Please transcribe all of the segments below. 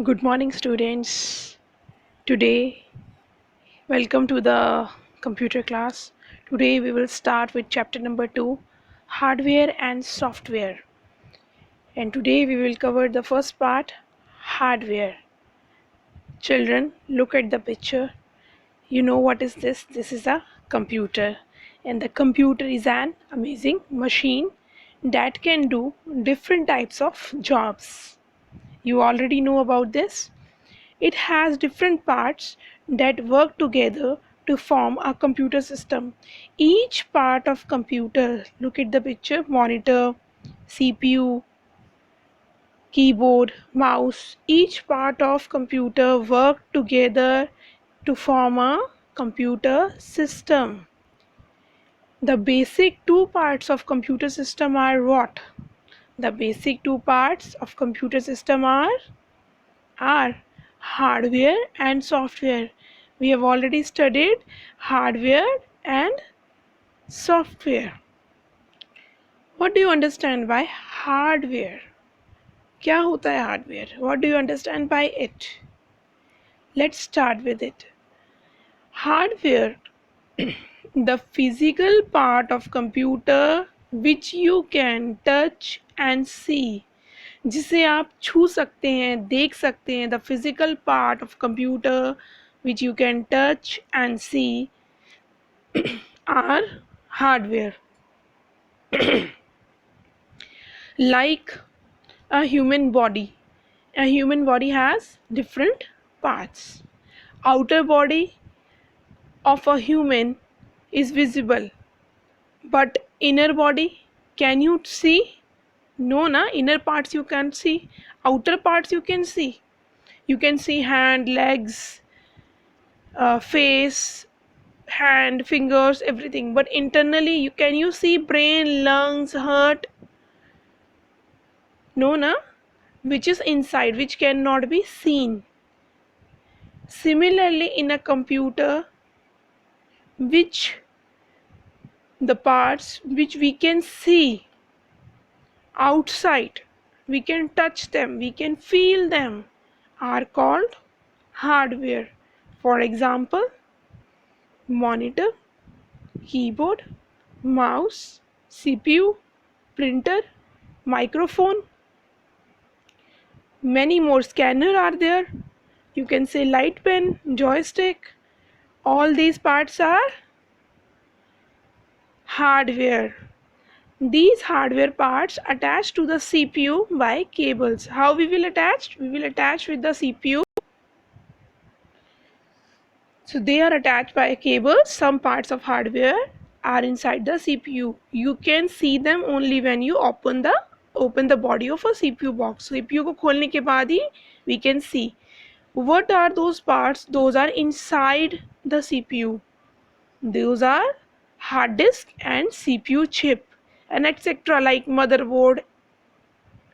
Good morning, students. Today, welcome to the computer class. Today, we will start with chapter number 2, hardware and software. And today, we will cover the first part, hardware. Children, look at the picture. You know what is this? This is a computer. And the computer is an amazing machine that can do different types of jobs. You already know about this. It has different parts that work together to form a computer system. Each part of computer, look at the picture, monitor, CPU, keyboard, mouse, each part of computer work together to form a computer system. The basic two parts of computer system are what? The basic two parts of computer system are hardware and software. We have already studied hardware and software. What do you understand by hardware? क्या होता है hardware? What do you understand by it? Let's start with it. Hardware, the physical part of computer which you can touch and see. जिसे आप छू सकते हैं, देख सकते हैं, the physical part of computer which you can touch and see are hardware. Like a human body. A human body has different parts. Outer body of a human is visible, but inner body, can you see? No, na. Inner parts you can't see. Outer parts you can see. You can see hand, legs, face, hand, fingers, everything. But internally, can you see brain, lungs, heart? No, na. Which is inside, which cannot be seen. Similarly, in a computer, which the parts which we can see outside, we can touch them, we can feel them, are called hardware. For example, monitor, keyboard, mouse, CPU, printer, microphone, many more. Scanner are there. You can say light pen, joystick. All these parts are hardware. These hardware parts attach to the CPU by cables. How we will attach? We will attach with the CPU. So they are attached by a cable. Some parts of hardware are inside the CPU. You can see them only when you open the body of a CPU box. CPU को खोलने के बाद ही we can see. What are those parts? Those are inside the CPU. Those are hard disk and CPU chip and etc. like motherboard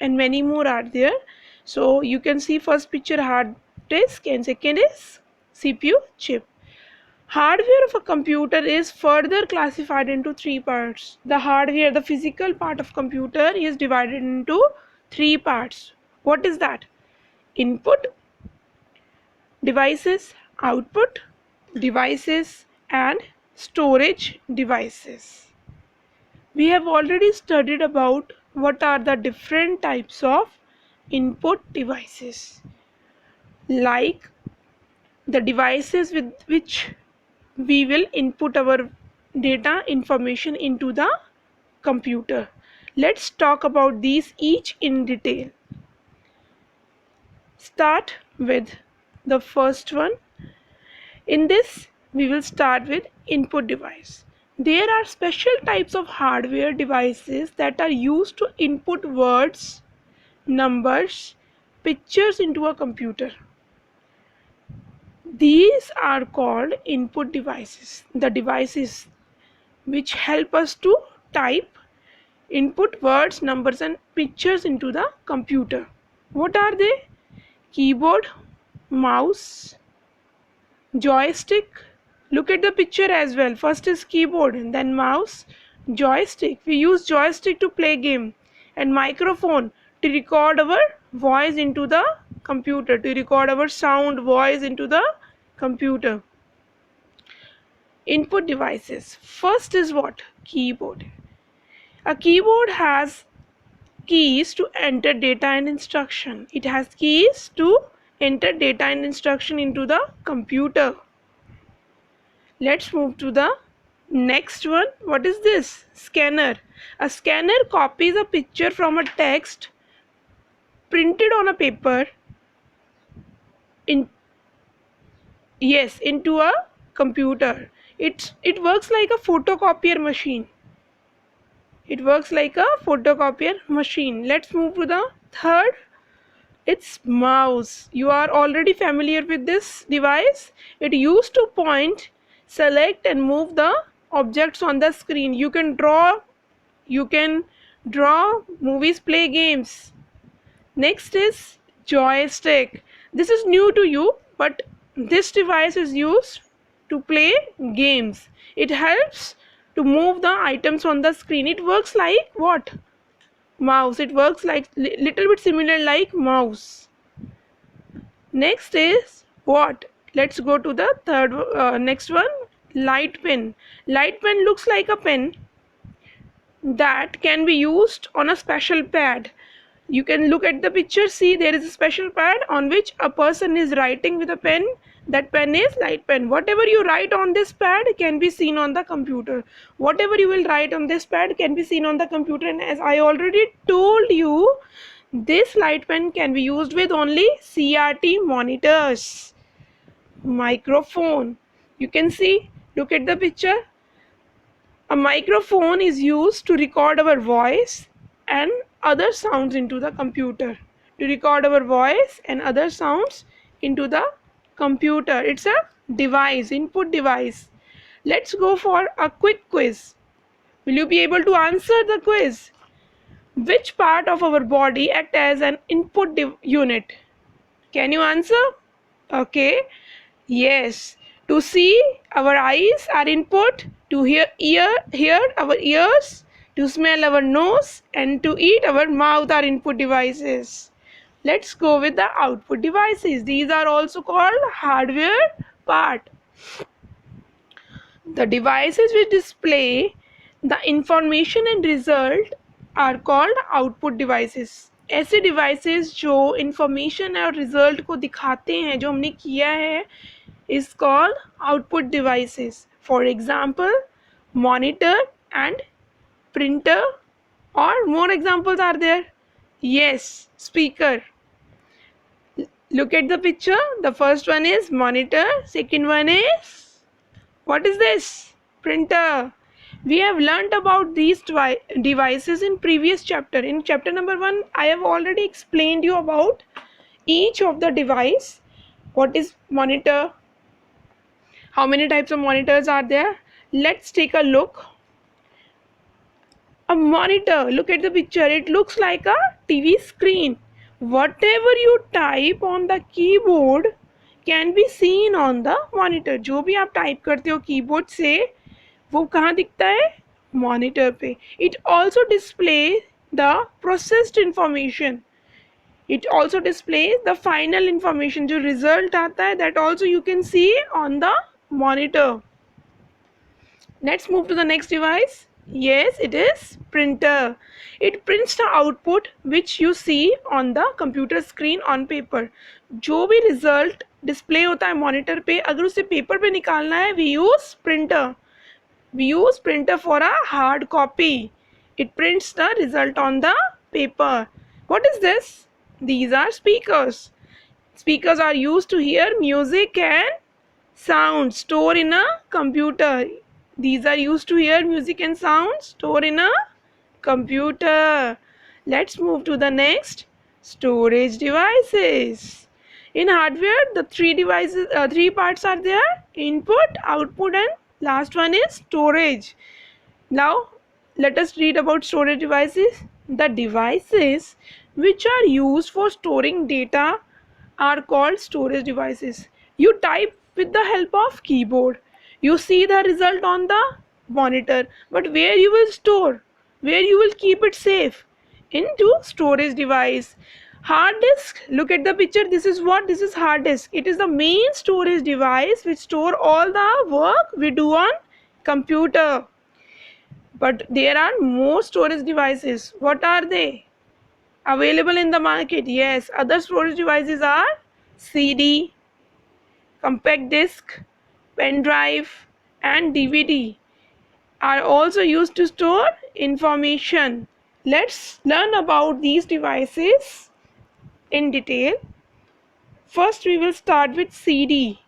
and many more are there. So you can see first picture hard disk and second is CPU chip. Hardware of a computer is further classified into three parts. The hardware, the physical part of computer is divided into three parts. What is that? Input devices, output devices and storage devices. We have already studied about what are the different types of input devices, like the devices with which we will input our data information into the computer. Let's talk about these each in detail. Start with the first one. In this, we will start with input device. There are special types of hardware devices that are used to input words, numbers, pictures into a computer. These are called input devices. The devices which help us to type, input words, numbers and pictures into the computer. What are they? Keyboard, mouse, joystick. Look at the picture as well. First is keyboard, then mouse, joystick. We use joystick to play game, and microphone to record our voice into the computer, to record our sound, voice into the computer. Input devices. First is what? Keyboard. A keyboard has keys to enter data and instruction. It has keys to enter data and instruction into the computer. Let's move to the next one. What is this? Scanner. A scanner copies a picture from a text printed on a paper into a computer. It works like a photocopier machine. It works like a photocopier machine. Let's move to the third. It's mouse. You are already familiar with this device. It used to point, select and move the objects on the screen. You can draw, movies, play games. Next is joystick. This is new to you, but this device is used to play games. It helps to move the items on the screen. It works like what? Mouse. It works like little bit similar like mouse. Next is what? Let's go to the next one. Light pen. Light pen looks like a pen that can be used on a special pad. You can look at the picture, see there is a special pad on which a person is writing with a pen. That pen is light pen. Whatever you write on this pad can be seen on the computer. Whatever you will write on this pad can be seen on the computer. And as I already told you, this light pen can be used with only CRT monitors. Microphone. You can see, look at the picture. A microphone is used to record our voice and other sounds into the computer. To record our voice and other sounds into the computer. It's a device, input device. Let's go for a quick quiz. Will you be able to answer the quiz? Which part of our body acts as an input unit? Can you answer? Okay. Yes. To see, our eyes are input. To hear our ears. To smell, our nose. And to eat, our mouth are input devices. Let's go with the output devices. These are also called hardware part. The devices which display the information and result are called output devices. ऐसे devices जो information और result को दिखाते हैं, जो हमने किया है, is called output devices. For example, monitor and printer, or more examples are there? Yes, speaker. Look at the picture. The first one is monitor. Second one is, what is this? Printer. We have learnt about these devices in previous chapter. In chapter number 1, I have already explained you about each of the device. What is monitor? How many types of monitors are there? Let's take a look. A monitor. Look at the picture. It looks like a TV screen. Whatever you type on the keyboard can be seen on the monitor. जो भी आप type करते हो keyboard से, वो कहाँ दिखता है? मॉनिटर पे. It also displays the processed information. It also displays the final information. जो result आता है, that also you can see on the monitor. Let's move to the next device. Yes, it is printer. It prints the output which you see on the computer screen on paper. जो भी result display होता है monitor पे, अगर उसे paper पे निकालना है, we use printer. We use printer for a hard copy. It prints the result on the paper. What is this? These are speakers. Speakers are used to hear music and sound stored in a computer. These are used to hear music and sound stored in a computer. Let's move to the next. Storage devices. In hardware, the three parts are there: input, output, and last one is storage. Now, let us read about storage devices. The devices which are used for storing data are called storage devices. You type with the help of keyboard. You see the result on the monitor, but where you will store, where you will keep it safe? Into storage device. Hard disk, look at the picture. This is what? This is hard disk. It is the main storage device which store all the work we do on computer. But there are more storage devices. What are they? Available in the market? Yes, other storage devices are CD, compact disc, pen drive, and DVD are also used to store information. Let's learn about these devices in detail. First, we will start with CD.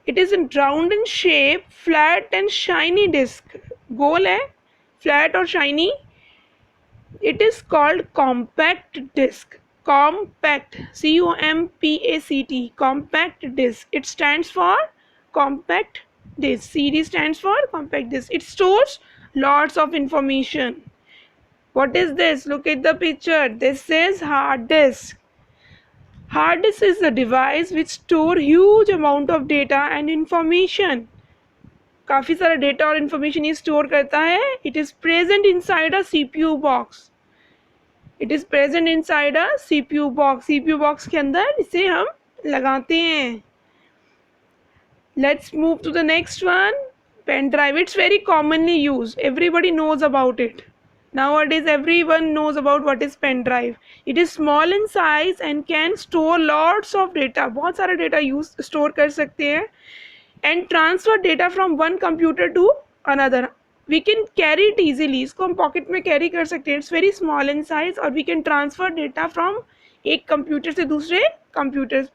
It is in round in shape, flat and shiny disc. गोल है, flat और shiny. It is called compact disc. Compact, C-O-M-P-A-C-T, compact disc. It stands for compact disc. CD stands for compact disc. It stores lots of information. What is this? Look at the picture. This is hard disk. Hard disk is a device which store huge amount of data and information. काफ़ी सारा data और information ये store करता है. It is present inside a CPU box. It is present inside a CPU box. CPU box के अंदर इसे हम लगाते हैं. Let's move to the next one. Pen drive. It's very commonly use. Everybody knows about it. Nowadays everyone knows about what is pen drive. It is small in size and can store lots of data. बहुत सारा data use store कर सकते हैं and transfer data from one computer to another. We can carry it easily. इसको हम pocket में carry कर सकते हैं. It's very small in size और we can transfer data from एक computer से दूसरे computers